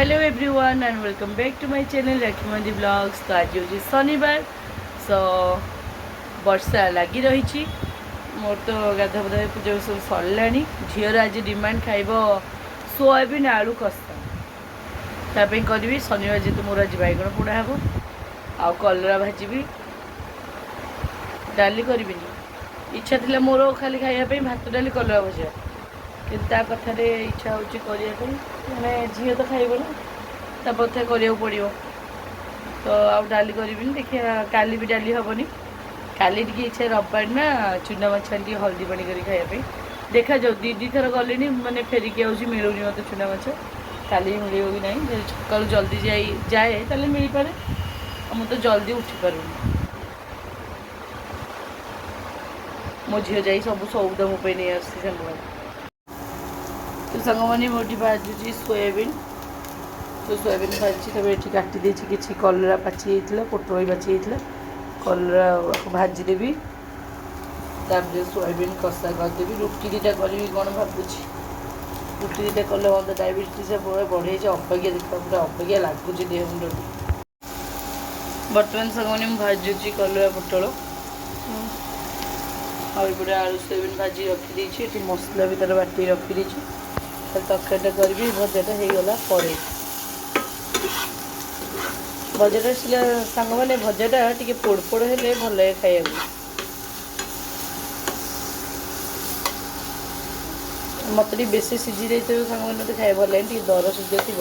Hello everyone and welcome back to my channel Rakhimandi blogs. तो आज हूँ शनिवार, सो वर्षा लगी रही। मोर तो गाधा बधा पूजा सब सरला। झीर आज डिमांड खाइब सोयाबीन आलू कषा, ताप करी शनिवार जेहतु मोर आज बैगण पोड़ा हे आउ कलरा भाजी डाली करी। इच्छा थी मोर खाली खायापी भात डाली कलरा भजा, कि कथार इच्छा हो मैंने झील तो खाइब ना कथा करा पड़ो। तो आउ डाली करी देखिए काली भी डाली हेनी। काली इच्छा रविवार ना चुना माछ टी हल्दी पानी कर खायापी देखा जाऊ। दी थर गली मैंने फेरिकी आऊँ मिलूनी मत चुना माछ। काली मिले कि ना सकाल जल्दी जाए तो मिल पाए, मुझे तो जल्दी उठी पारूनी। मो झील जा सब सौदा मो नहीं आसी सामान। तो सांग मैंने मोटी भाजुची सोयाबीन। तो सोयाबीन भाजी तब ये काटी किसी कलरा पाची पोटल पाची कलरा भाजीदेवी, तापर सोयाबीन कषा करदेवी। रुटी दीटा करी कौन भावुची, रुटी दीटा कले मत डायबिटीज बढ़े अपेक्षा देखा पूरा अपेक्षा लगुच देह मुंड। बर्तमान सांग मैंने भाजुची कलरा पोटल आगे आलू सोयाबीन भाजी रखी ये मसला भी तार बाटी रखी तरकारीटा करी भजाटा हो गला। भजाटा सांग मैंने भजाटा टी पोड़ पोड़ हेले भल लगे खाया। मत बेसी सीझी जाइए सांग मैंने मत खाया भल लगे, दर सीझा थी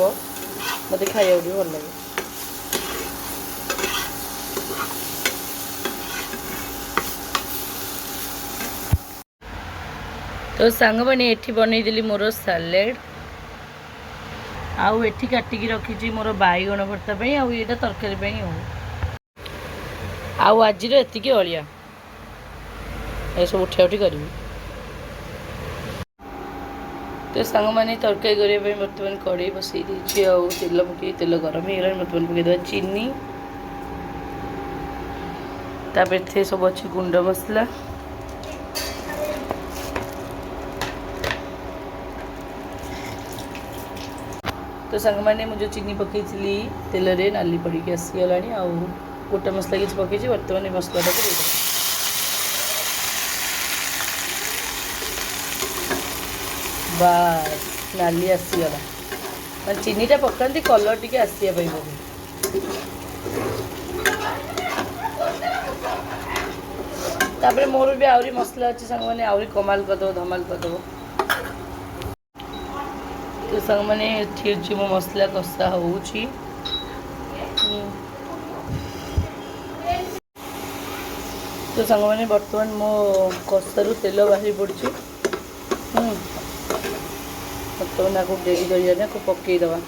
मत खाया भल लगे। तो सांग मैंने एठी बनईदेली मोर सालेड आउ एठी काटिकी रखी मोर बैगण भर्ता आउ ये तरकारी हो आउ आज एतिकी अलिया ये सब उठा उठी करी। तो सांग मैंने तरकारी करने बर्तमान कड़े बसई दी आउ तेल पकई तेल गरम हो गला। बर्तमान पकईदे चीनी तापर सब अच्छे गुंड मसला तो सांग मैंने मुझे चीनी पकई तेल रे नाली पड़ी आसीगला आ गोटा मसला किसी पकई। बर्तमान मसलाटा को बस नाली आसीगला मैं चीनीटा पकाती कलर टी आसापी बोली। तापर मोर भी आहरी मसला अच्छे सांग मैंने आहरी कमाल करदेव धमाल करदेव। तो सांग मैंने ठीक मो मसला कषा हो। तो सांग मैंने बर्तमान मो कषारू तेल बाहरी पड़ी बर्तमान आपको डेरी करिया पकईदवा।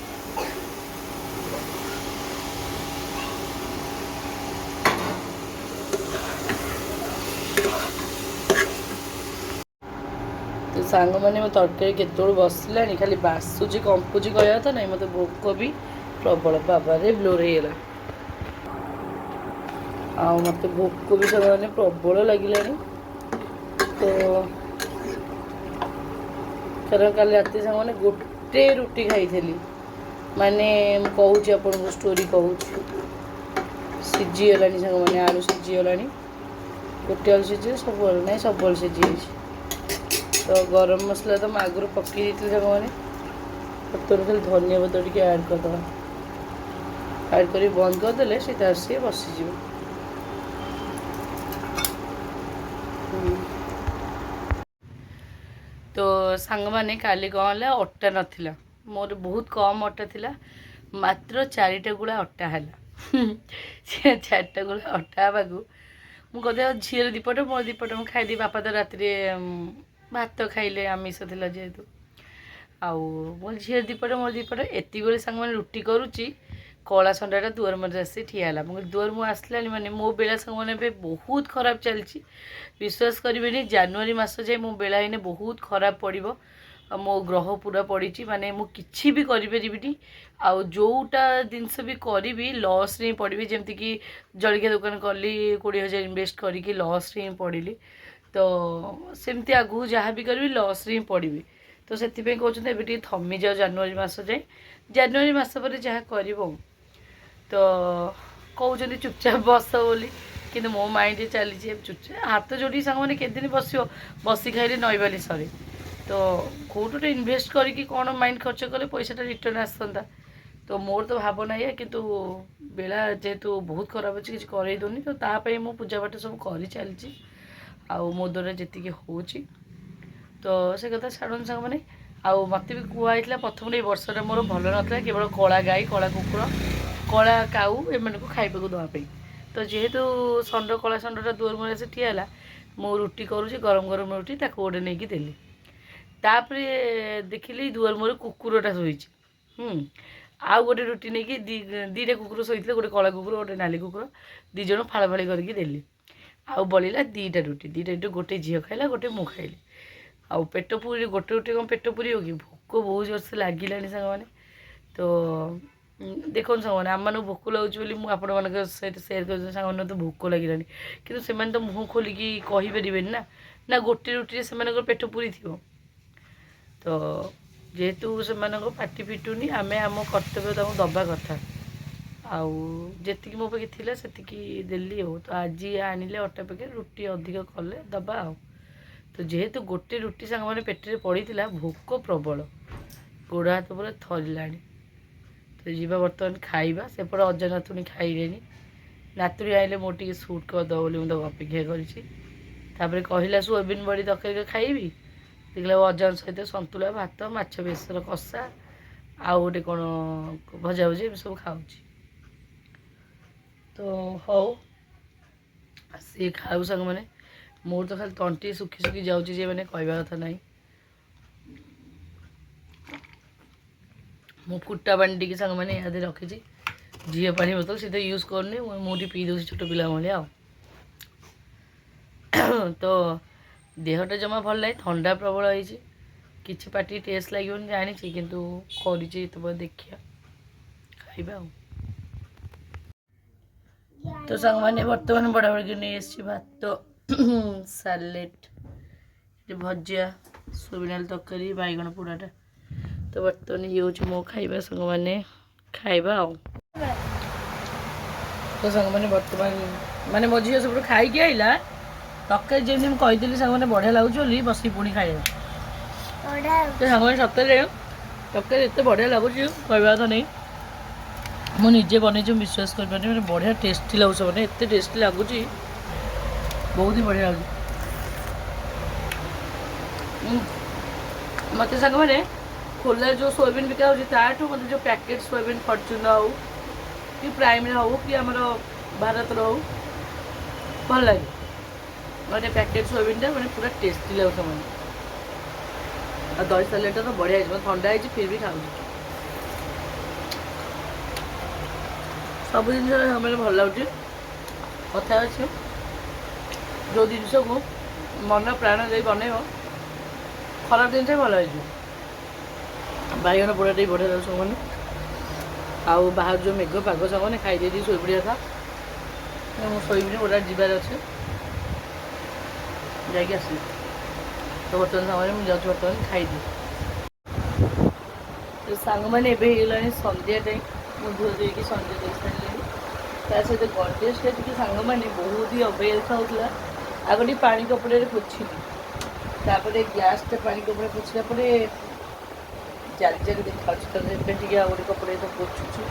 तो सांग मैंने मो तरकारी केतु बसला खाली बासुची कंपुची कहया था ना मत भोक भी प्रबल बाबा रे ब्लोर होगा आ मत भोक भी सांग प्रबल लगे। तो कारण कल रात सांग मैंने गोटे रुटी खाई थी माने कहूँ आपको स्टोरी कहूँ सीझीगला सांग मैंने आलू सीझीगला गोटे आलू सीझे सब ना सब सीझी। तो गरम मसला तो आगुरी पकई दी सांग मैंने बर्तमान खाली धनिया पत्र टी ऐड करदे ऐड कर बंद करदे सी बसीज। तो सांग मैंने काली कौन है अटा नाला मोर बहुत कम अटा थिला मात्र 4टा गुड़ा अटा है 4टा गुड़ा अटा हवाक मुझे झील दीपट मोर दीपट मुझे खाईदी। बापा तो राति भात खाइले आमिष था जेहेतु आउ मो झील दीपट मोर दीपट एति बेले सांग मैंने रुटी करुच्ची कला संडाटा दुआर मत आसी ठियाला मुझे दुआर मुझे आसला माने मो बेला सांग मैंने बहुत खराब चलती। विश्वास करें जानुरी मस जाए मो बेला ही बहुत खराब पड़ो मो ग्रह पूरा पड़ी माने मु किछि भी करें आउ जोटा जिनस भी करी लॉस रे पड़ी जमती कि जलिया दुकान कली 20,000 इन्वेस्ट करी लॉस रे पड़ी। तो सेमती आगू जहाँ भी करी लॉस रे पड़ी। तो से कहते थमी जाओ जानुरी मस जाए ଜାନୁଆରୀ ମାସ ପରେ ଯାହା କରିବ। ତ କହୁଛନ୍ତି ଚୁପଚାପ ବସ ବୋଲି, କିନ୍ତୁ ମୋ ମାଇଣ୍ଡରେ ଚାଲିଛି ଚୁପଚାପ ହାତ ଯୋଡ଼ିକି ସାଙ୍ଗମାନେ କେତେଦିନ ବସିବ, ବସି ଖାଇଲେ ନଈବାଲି ସରେ। ତ କେଉଁଠୁ ଗୋଟେ ଇନଭେଷ୍ଟ କରିକି କ'ଣ ମାଇଣ୍ଡ ଖର୍ଚ୍ଚ କଲେ ପଇସାଟା ରିଟର୍ନ ଆସନ୍ତା। ତ ମୋର ତ ଭାବନା ଏଇଆ, କିନ୍ତୁ ବେଳା ଯେହେତୁ ବହୁତ ଖରାପ ଅଛି କିଛି କରେଇ ଦେଉନି। ତ ତା ପାଇଁ ମୁଁ ପୂଜାପାଠ ସବୁ କରି ଚାଲିଛି, ଆଉ ମୋ ଦ୍ୱାରା ଯେତିକି ହେଉଛି। ତ ସେ କଥା ଛାଡ଼ନ୍ତୁ ସାଙ୍ଗମାନେ। ଆଉ ମୋତେ ବି କୁହାହେଇଥିଲା ପ୍ରଥମରେ ଏଇ ବର୍ଷଟା ମୋର ଭଲ ନଥିଲା, କେବଳ କଳା ଗାଈ, କଳା କୁକୁର, କଳା କାଉ ଏମାନଙ୍କୁ ଖାଇବାକୁ ଦେବା ପାଇଁ। ତ ଯେହେତୁ କଳା ଷଣ୍ଢଟା ଦୁଆର ମୁହଁରେ ଆସି ଠିଆ ହେଲା, ମୁଁ ରୁଟି କରୁଛି, ଗରମ ଗରମ ରୁଟି ତାକୁ ଗୋଟେ ନେଇକି ଦେଲି। ତାପରେ ଦେଖିଲି ଦୁଆର ମୁହଁରେ କୁକୁରଟା ଶୋଇଛି। ଆଉ ଗୋଟେ ରୁଟି ନେଇକି ଦୁଇଟା କୁକୁର ଶୋଇଥିଲେ, ଗୋଟେ କଳା କୁକୁର, ଗୋଟେ ନାଲି କୁକୁର, 2 ଜଣ ଫାଳ ଫାଳି କରିକି ଦେଲି। ଆଉ ବଳିଲା 2ଟା ରୁଟି, ଗୋଟେ ଝିଅ ଖାଇଲା, ଗୋଟେ ମୁଁ ଖାଇଲି। ଆଉ ପେଟ ପୁରି, ଗୋଟେ ରୁଟି କ'ଣ ପେଟ ପୁରିବ କି? ଭୋକ ବହୁତ ଜୋରସେ ଲାଗିଲାଣି ସାଙ୍ଗମାନେ। ତ ଦେଖନ୍ତୁ ସାଙ୍ଗମାନେ, ଆମମାନଙ୍କୁ ଭୋକ ଲାଗୁଛି ବୋଲି ମୁଁ ଆପଣମାନଙ୍କ ସହିତ ସେୟାର କରୁଛି। ସାଙ୍ଗମାନଙ୍କୁ ତ ଭୋକ ଲାଗିଲାଣି, କିନ୍ତୁ ସେମାନେ ତ ମୁହଁ ଖୋଲିକି କହିପାରିବେନି ନା, ନା ଗୋଟେ ରୁଟିରେ ସେମାନଙ୍କର ପେଟ ପୁରିଥିବ। ତ ଯେହେତୁ ସେମାନଙ୍କ ପାଟି ଫିଟୁନି, ଆମେ ଆମ କର୍ତ୍ତବ୍ୟ ତାଙ୍କୁ ଦେବା କଥା। ଆଉ ଯେତିକି ମୋ ପାଖେ ଥିଲା ସେତିକି ଦେଲି। ଆଉ ତ ଆଜି ଆଣିଲେ ଅଟା ପ୍ୟାକେଟ୍, ରୁଟି ଅଧିକ କଲେ ଦେବା ଆଉ। ତ ଯେହେତୁ ଗୋଟେ ରୁଟି ସାଙ୍ଗମାନେ ପେଟରେ ପଡ଼ିଥିଲା, ଭୋକ ପ୍ରବଳ, ଗୋଡ଼ ହାତ ପୁରା ଥରିଲାଣି। ତ ଯିବା ବର୍ତ୍ତମାନ ଖାଇବା। ସେପଟେ ଅଜା ନାତୁଣୀ ଖାଇଲେନି, ନାତୁଣୀ ଆଇଲେ ମୋର ଟିକେ ସୁଟ୍ କରିଦେବ ବୋଲି ମୁଁ ତାକୁ ଅପେକ୍ଷା କରିଛି। ତାପରେ କହିଲା ସୋୟାବିନ୍ ବଡ଼ି ତରକାରୀ ଖାଇବି, ଦେଖିଲା ଅଜାଙ୍କ ସହିତ ସନ୍ତୁଳା, ଭାତ, ମାଛ ବେସର କଷା, ଆଉ ଗୋଟେ କ'ଣ ଭଜାଭଜି ଏମିତି ସବୁ ଖାଉଛି। ତ ହଉ, ସିଏ ଖାଉ ସାଙ୍ଗମାନେ। ମୋର ତ ଖାଲି ତଣ୍ଟି ଶୁଖି ଶୁଖି ଯାଉଛି, ଯେ ମାନେ କହିବା କଥା ନାହିଁ। ମୁଁ ଫୁଟା ପାଣି ଟିକେ ସାଙ୍ଗମାନେ ଇଆଦେ ରଖିଛି, ଝିଅ ପାଣି ବୋତଲ, ସେ ତ ୟୁଜ୍ କରୁନି, ମୁଁ ଟିକେ ପିଇ ଦେଉଛି ଛୋଟ ପିଲା ଭଳିଆ ଆଉ। ତ ଦେହଟା ଜମା ଭଲ ନାହିଁ, ଥଣ୍ଡା ପ୍ରବଳ ହେଇଛି। କିଛି ପାଟି ଟେଷ୍ଟ ଲାଗିବନି ଜାଣିଛି, କିନ୍ତୁ କରିଛି ଏତେବେଳେ ଦେଖିବା ଖାଇବା ଆଉ। ତ ସାଙ୍ଗମାନେ ବର୍ତ୍ତମାନ ବଢ଼ାବଢ଼ିକି ନେଇ ଆସିଛି ଭାତ, ସାଲେଟ୍, ଭଜା, ସୋୟାବିନ୍ ଆଳୁ ତରକାରୀ, ବାଇଗଣ ପୋଡ଼ାଟା। ତ ବର୍ତ୍ତମାନ ଇଏ ହେଉଛି ମୋ ଖାଇବା ସାଙ୍ଗମାନେ, ଖାଇବା ଆଉ। ତ ସାଙ୍ଗମାନେ ବର୍ତ୍ତମାନ ମାନେ ମୋ ଝିଅ ସବୁଠୁ ଖାଇକି ଆଇଲା, ତରକାରୀ ଯେମିତି ମୁଁ କହିଥିଲି ସାଙ୍ଗମାନେ ବଢ଼ିଆ ଲାଗୁଛି ବୋଲି, ବସିକି ପୁଣି ଖାଇଲା। ତ ସାଙ୍ଗମାନେ ସତରେ ତରକାରୀ ଏତେ ବଢ଼ିଆ ଲାଗୁଛି କହିବା କଥା ନାହିଁ। ମୁଁ ନିଜେ ବନେଇଛି, ମୁଁ ବିଶ୍ୱାସ କରିପାରୁନି, ମାନେ ବଢ଼ିଆ ଟେଷ୍ଟି ଲାଗୁଛି, ମାନେ ଏତେ ଟେଷ୍ଟି ଲାଗୁଛି, ବହୁତ ହି ବଢ଼ିଆ ଲାଗୁଛି। ମୋତେ ସାଙ୍ଗମାନେ ଖୋଲାରେ ଯେଉଁ ସୋୟାବିନ୍ ବିକା ହେଉଛି, ତାଠୁ ମୋତେ ଯେଉଁ ପ୍ୟାକେଟ୍ ସୋୟାବିନ୍ ଫର୍ଚୁନ୍ ହେଉ କି ପ୍ରାଇମ୍ରେ ହେଉ କି ଆମର ଭାରତର ହେଉ ଭଲ ଲାଗେ। ମାନେ ପ୍ୟାକେଟ୍ ସୋୟାବିନ୍ଟା ମାନେ ପୁରା ଟେଷ୍ଟି ଲାଗୁଛି ମାନେ। ଆଉ ଦହି ସାଲେଟ୍ଟା ତ ବଢ଼ିଆ ହେଇଛି, ମୋତେ ଥଣ୍ଡା ହେଇଛି ଫିର୍ ବି ଖାଉଛି। ସବୁ ଜିନିଷ ମାନେ ଭଲ ଲାଗୁଛି। କଥା ଅଛି, ଯେଉଁ ଜିନିଷକୁ ମନ ପ୍ରାଣ ଦେଇ ବନେଇବ, ଖରାପ ଜିନିଷ ଭଲ ହେଇଯିବ। ବାଇଗଣ ପୋଡ଼ାଟା ବି ବଢ଼ିଆ ଲାଗୁଛି ସାଙ୍ଗମାନେ। ଆଉ ବାହାର ଯେଉଁ ମେଘ ପାଗ ସାଙ୍ଗମାନେ, ଖାଇଦେଇଛି ଶୋଇପଡ଼ିବା କଥା। ମୁଁ ଶୋଇବିନି, ଗୋଟେ ଯିବାର ଅଛି, ଯାଇକି ଆସିବି। ତ ବର୍ତ୍ତମାନ ସାଙ୍ଗମାନେ ମୁଁ ଯାଉଛି ବର୍ତ୍ତମାନ ଖାଇଦିଏ। ତ ସାଙ୍ଗମାନେ ଏବେ ହେଇଗଲାଣି ସନ୍ଧ୍ୟା ଟାଇମ୍, ମୁଁ ଧୁଆ ଦେଇକି ସନ୍ଧ୍ୟା ଦେଇ ସାରିଲିଣି। ତା ସହିତ ଗଡ଼ରେଜ୍ଟା ଟିକେ ସାଙ୍ଗମାନେ ବହୁତ ହି ଅବାଗିଆ ଦେଖାଯାଉଥିଲା। ଆଗ ଟିକେ ପାଣି କପଡ଼ାରେ ପୋଛିଲି, ତାପରେ ଗ୍ୟାସ୍ଟା ପାଣି କପଡ଼ା ପୋଛିଲା ପରେ ଜାଲି ଜାଲି ଦେଖାଯାଉଛି। ତ ଏବେ ଟିକେ ଆଉ ଗୋଟେ କପଡ଼ା ତ ପୋଛୁଛି,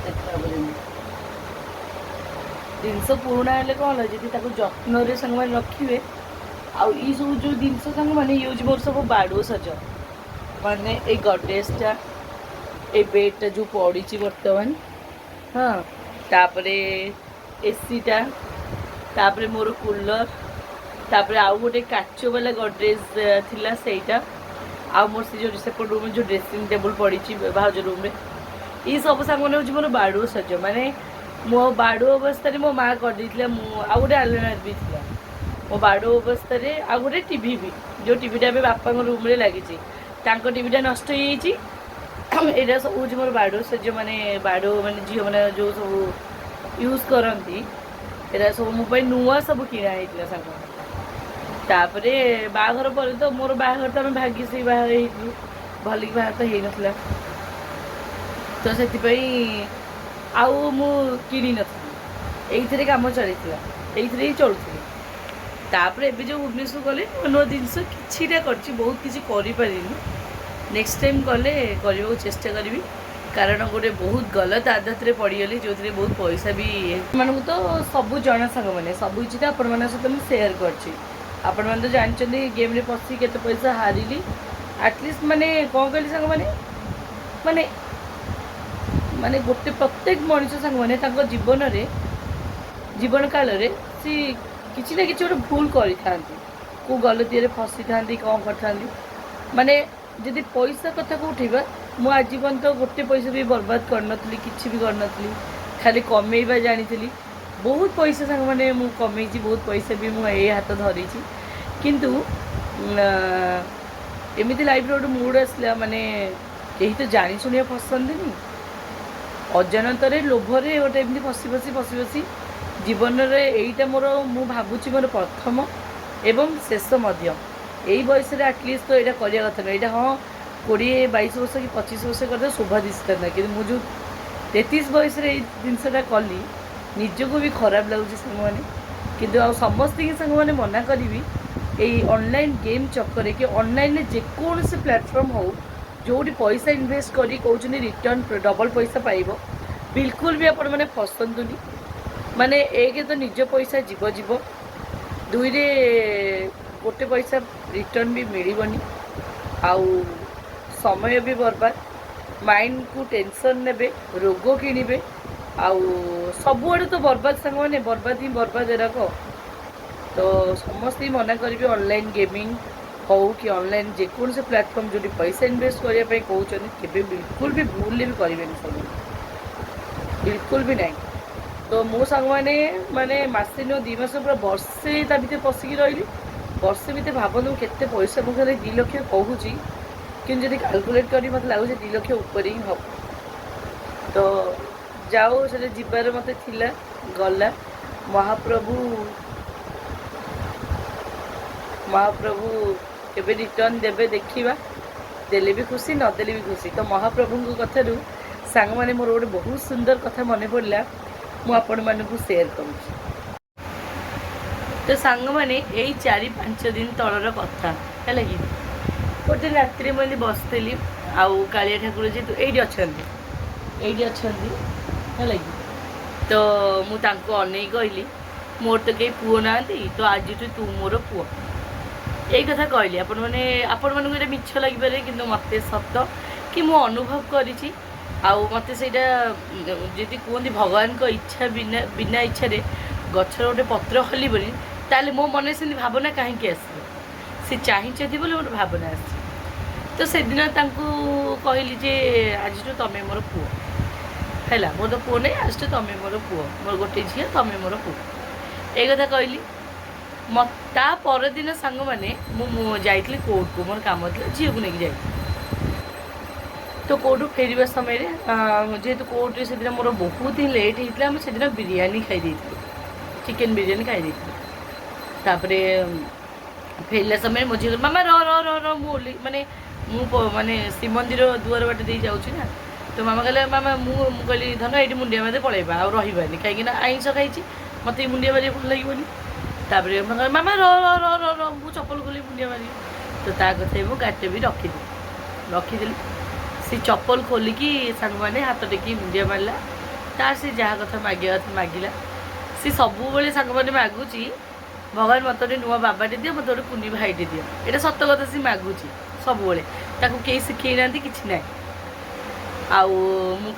ଦେଖାହେବ ଯେମିତି। ଜିନିଷ ପୁରୁଣା ହେଲେ କ'ଣ ହେଲା, ଯଦି ତାକୁ ଯତ୍ନରେ ସାଙ୍ଗମାନେ ରଖିବେ। ଆଉ ଏଇସବୁ ଯେଉଁ ଜିନିଷ ସାଙ୍ଗମାନେ ୟୁଜ୍ ମୋର ସବୁ ବାଡ଼ୁଅ ସଜ, ମାନେ ଏଇ ଗଡ଼ରେଜ୍ଟା, ଏଇ ବେଡ଼୍ଟା ଯେଉଁ ପଡ଼ିଛି ବର୍ତ୍ତମାନ, ହଁ, ତାପରେ ଏସିଟା, ତାପରେ ମୋର କୁଲର୍, ତାପରେ ଆଉ ଗୋଟେ କାଚ ବାଲା ଗଡ଼ରେଜ୍ ଥିଲା ସେଇଟା, ଆଉ ମୋର ସେ ଯେଉଁ ସେପଟ ରୁମ୍ରେ ଯେଉଁ ଡ୍ରେସିଂ ଟେବୁଲ୍ ପଡ଼ିଛି ଭାଉଜ ରୁମ୍ରେ, ଏଇସବୁ ସାଙ୍ଗମାନେ ହେଉଛି ମୋର ବାଡ଼ୁଅ ସଜ। ମାନେ ମୋ ବାଡ଼ୁଅ ଅବସ୍ଥାରେ ମୋ ମାଆ କରିଦେଇଥିଲା। ମୁଁ ଆଉ ଗୋଟେ ଆଲଣା ବି ଥିଲା ମୋ ବାଡ଼ୁଅ ଅବସ୍ଥାରେ, ଆଉ ଗୋଟେ ଟିଭି ବି, ଯେଉଁ ଟିଭିଟା ଏବେ ବାପାଙ୍କ ରୁମ୍ରେ ଲାଗିଛି, ତାଙ୍କ ଟିଭିଟା ନଷ୍ଟ ହେଇଯାଇଛି। ଏଇଟା ସବୁ ହେଉଛି ମୋର ବାଡ଼ୁଅ ସଜ, ମାନେ ବାଡ଼ୁଅ ମାନେ ଝିଅମାନେ ଯେଉଁ ସବୁ ୟୁଜ୍ କରନ୍ତି, ଏଇଟା ସବୁ ମୋ ପାଇଁ ନୂଆ ସବୁ କିଣା ହେଇଥିଲା ସାଙ୍ଗମାନେ। ତାପରେ ବାହାଘର ପରେ ତ ମୋର ବାହାଘର ତ ଆମେ ଭାଗ୍ୟଶ୍ରୀ ବାହାଘର ହେଇଥିଲୁ। भलिक बाहर तो हो नाला तो से आउ मु किणी नी ये कम चली ही चलुरी तापर एवं जो भुवनेश्वर गले नुआ जिनस किटा कर बहुत किसी कर नेक्स्ट टाइम गले करने को चेष्टा करी कारण गोटे बहुत गलत आदत रे पड़गली जो थे बहुत पैसा भी मानक तो सब जना सांग मैंने सब किसी आपण सहित मुझे सेयार कर तो जानते गेम रे पशि केते पैसा हारिली एटलिस्ट माने कौन कहली सांग माने माने माने गोटे प्रत्येक मनुष्य सांग माने जीवन रे जीवन काल रे सी किसी ना किसी गोटे भूल करें को गलती रे फसी था कौन कर माने जदि पैसा कथा को उठा मु आजीवन तो गोटे पैसा भी बर्बाद करनी कि भी करनी खाली कमेवा जानी बहुत पैसा सांग मैंने कमे बहुत पैसा भी मुझे हाथ धरी किंतु एमती लाइफ गोटे मूड आसला माने कहीं तो जानी शुणिया फसंदी अजानत लोभरे गोटे एमती फसी फसी फसी फसी जीवन रे एईटा मोर मु भावुची मोर प्रथम एवं शेष मध्य यही बयस आटलिस्ट तो यहाँ करवा कथा ना यहाँ हाँ 20-22 वर्ष कि 25 वर्ष कर शोभा दिशा कि मुझे 33 बयस जिनसा कली निजको भी खराब लगुच सांग किंतु आ समस्त सांग मैंने मना करी यही ऑनलाइन गेम चक्कर कि ऑनलाइन जेकोसी प्लेटफॉर्म हो जो पैसा इन्वेस्ट करी कहते रिटर्न डबल पैसा पाइब बिल्कुल भी आपण मैंने फसंतुनी माने एक तो निज पैसा जीव जीव दुई रे गोटे पैसा रिटर्न भी मिलबनी आउ समय भी बर्बाद माइंड को टेंशन नेबे रोग किणवे आउ सबुआड़े तो बर्बाद सांग मैंने बर्बाद ही बर्बाद एराक तो समस्त ही मना करी ऑनलाइन गेमिंग हो कि ऑनलाइन जेकोसी प्लेटफॉर्म जो पैसा इन्वेस्ट करने कहते के बिल्कुल भी भूल भी करेंगे सब बिल्कुल भी नहीं तो मो सांग मैंने मसे नुह 2 मास पूरा वर्षे ता भीतर पशिकी रही वर्षे भीतर भावतु केते पैसा मुझे 2 लाख कहूँ कि जब कैलकुलेट करी मत लगुच 2 लाख ऊपर ही हम तो जाओ से जीवार मत थिला गला महाप्रभु महाप्रभु केबे रिटर्न देवे देखा देले भी खुशी नदेले भी खुशी तो महाप्रभु कथारू सांग मैंने मोर गोटे बहुत सुंदर कथा मन पड़ा मुझे सेयार कर तो सांग मैंने यही 4-5 दिन तलर कथा है कि गोटे रात्रि मुझे बसती आउ कालिया ठाकुर जेहतु ये अच्छा है तो मुझे अनई कहली मोर तो कहीं पुओ ना तो आज तू मोर पुओ यही कथा कहली आपण मैंने मिछ लगे कि मत सत कि मु अनुभव करी मत से जी कहते भगवान को इच्छा बिना बिना इच्छा गचर गोटे पत्र हलबनी ताले मो मन से भावना कहीं आस सी चाहिए बोले मोर भावना आस तो से दिन कहली जे आज तमें मोर पुओ है मोर तो पुओ नहीं आज तमें मोर पुओ मोर गोटे झील तमें मोर पुओ ये कथा कहली ता परदिन सांग मैंने मुझे कोर्ट को मोर कम था झील को लेकिन जाइए तो कोर्ट फेर समय जेहेतु कोर्ट से दिन मोर बहुत ही लेट होता है से दिन बिरयानी खाई चिकेन बिरयानी खाई तापरे फेरला समय मो झील मामा र र र र माने माने श्रीमंदिर दुआर बाट दे जाऊँ ना तो मामा कहले मामा कहली धन ये मुंडिया मारे पलैबा आ रही कहीं आईंस खाई मत मुंडिया मारे भल लगे तापर मामा र र र र मु चप्पल खोली मुंडिया मारी तो ता कथा मु गाटे भी रखीदेली सी चप्पल खोलिकी सांग मैंने हाथ टेकी मुंडिया मारला तार से जहाँ कथा मागे कथा मागिला सी सब सांग मैंने मागुची भगवान मत नुआ बाबाटे दियो मत गोटे कुनी भाईटे दियो ये सत कथा सी मागुची सब कई शिखे ना कि ना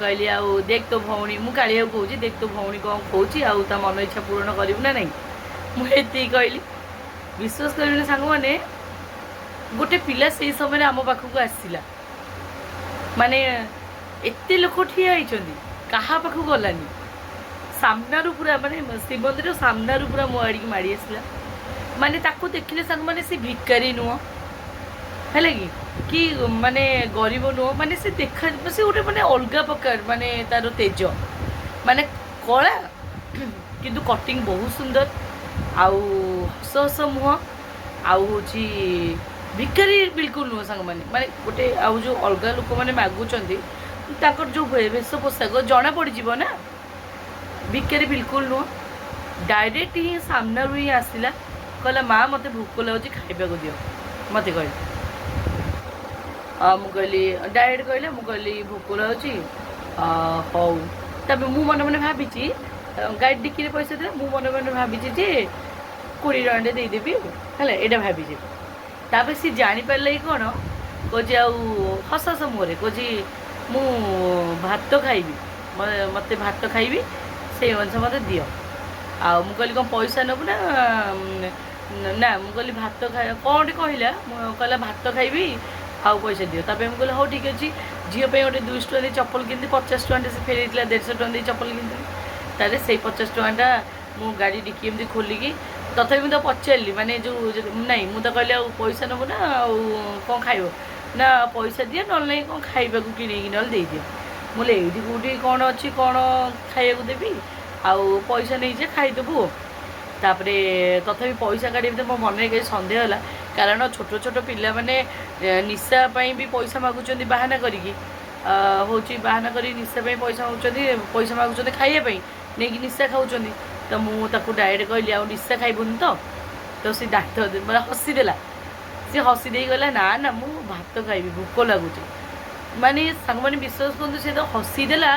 कहली आउ देख तो भौणी मु कालिया कहूँ देख तो भौणी कौन कौची आ मन इच्छा पूरण करू ना नहीं मुझे कहली विश्वास कर सांग मैंने गोटे पिला से समय आम पाखक आसला माने एते लोक ठिया क्या पाख गलानी सामनारू पूरा माने श्रीमंदिर सामनारू पूरा मो आड़ी माड़ी आसला माने ताको देखिले सांग माने से भिकारी नुह है कि माने गरीब नुह माने से देखा से गोटे माने अलग प्रकार माने तार तेज माने कला किंतु कटिंग बहुत सुंदर आउ हस हस मुह आउ ଭିକାରୀ ବିଲକୁଲ ନୁହଁ ସାଙ୍ଗମାନେ। ମାନେ ଗୋଟେ ଆଉ ଯେଉଁ ଅଲଗା ଲୋକମାନେ ମାଗୁଛନ୍ତି ତାଙ୍କର ଯେଉଁ ବେଶ ପୋଷାକ ଜଣା ପଡ଼ିଯିବ ନା। ଭିକାରୀ ବିଲକୁଲ ନୁହଁ। ଡାଇରେକ୍ଟ ହିଁ ସାମ୍ନାରୁ ହିଁ ଆସିଲା, କହିଲା ମା ମୋତେ ଭୋକ ଲାଗୁଛି ଖାଇବାକୁ ଦିଅ ମୋତେ କହିଲେ। ମୁଁ କହିଲି ଡାଇରେକ୍ଟ କହିଲେ, ମୁଁ କହିଲି ଭୋକ ଲାଗୁଛି ହଉ। ତାପରେ ମୁଁ ମନେ ମନେ ଭାବିଛି, ଗାଡ଼ି ଡିକିରେ ପଇସା ଦେଲା, ମୁଁ ମନେ ମନେ ଭାବିଛି ଯେ 20 ଟଙ୍କାଟେ ଦେଇଦେବି ହେଲା, ଏଇଟା ଭାବିଛି। ତାପରେ ସିଏ ଜାଣିପାରିଲା କି କ'ଣ, କହୁଛି ଆଉ ହସ ହସ ମୁହଁରେ କହୁଛି ମୁଁ ଭାତ ଖାଇବି, ମୋତେ ଭାତ ଖାଇବି, ସେଇ ଅନୁସାରେ ମୋତେ ଦିଅ। ଆଉ ମୁଁ କହିଲି କ'ଣ ପଇସା ନେବୁ ନା ନା, ମୁଁ କହିଲି ଭାତ ଖାଇ କ'ଣ ଗୋଟେ କହିଲା, କହିଲା ଭାତ ଖାଇବି ଆଉ ପଇସା ଦିଅ। ତାପରେ ମୁଁ କହିଲି ହଉ ଠିକ୍ ଅଛି। ଝିଅ ପାଇଁ ଗୋଟେ 200 ଟଙ୍କା ଦେଇ ଚପଲ କିଣିଥିଲି, 50 ଟଙ୍କାଟେ ସେ ଫେରେଇଥିଲା, 150 ଟଙ୍କା ଦେଇ ଚପଲ କିଣିଥିଲି। ତାହେଲେ ସେଇ 50 ଟଙ୍କାଟା ମୁଁ ଗାଡ଼ି ଡିକି ଏମିତି ଖୋଲିକି, ତଥାପି ମୁଁ ତ ପଚାରିଲି ମାନେ ଯେଉଁ ନାଇଁ, ମୁଁ ତ କହିଲି ଆଉ ପଇସା ନେବୁ ନା ଆଉ କ'ଣ ଖାଇବ ନା, ପଇସା ଦିଅ ନହେଲେ ନାଇଁ କ'ଣ ଖାଇବାକୁ କିଣିକି ନହେଲେ ଦେଇଦିଅ। ମୁଁ କହିଲି ଏଇଠି କେଉଁଠି କ'ଣ ଅଛି କ'ଣ ଖାଇବାକୁ ଦେବି, ଆଉ ପଇସା ନେଇଯେ ଖାଇଦେବୁ। ତାପରେ ତଥାପି ପଇସା କାଢ଼ିବା ଭିତରେ ମୋ ମନରେ କିଛି ସନ୍ଦେହ ହେଲା, କାରଣ ଛୋଟ ଛୋଟ ପିଲାମାନେ ନିଶା ପାଇଁ ବି ପଇସା ମାଗୁଛନ୍ତି ବାହାନା କରିକି, ହେଉଛି ବାହାନା କରି ନିଶା ପାଇଁ ପଇସା ମାଗୁଛନ୍ତି, ପଇସା ମାଗୁଛନ୍ତି ଖାଇବା ପାଇଁ, ନେଇକି ନିଶା ଖାଉଛନ୍ତି। ତ ମୁଁ ତାକୁ ଡାଇରେକ୍ଟ କହିଲି ଆଉ ନିଶା ଖାଇବୁନି ତ ସେ ଡାକ୍ତର ମାନେ ହସିଦେଲା। ସେ ହସି ଦେଇ ଗଲା ନା ନା ମୁଁ ଭାତ ଖାଇବି, ଭୋକ ଲାଗୁଛି। ମାନେ ସାଙ୍ଗମାନେ ବିଶ୍ୱାସ କରନ୍ତୁ, ସେ ତ ହସିଦେଲା।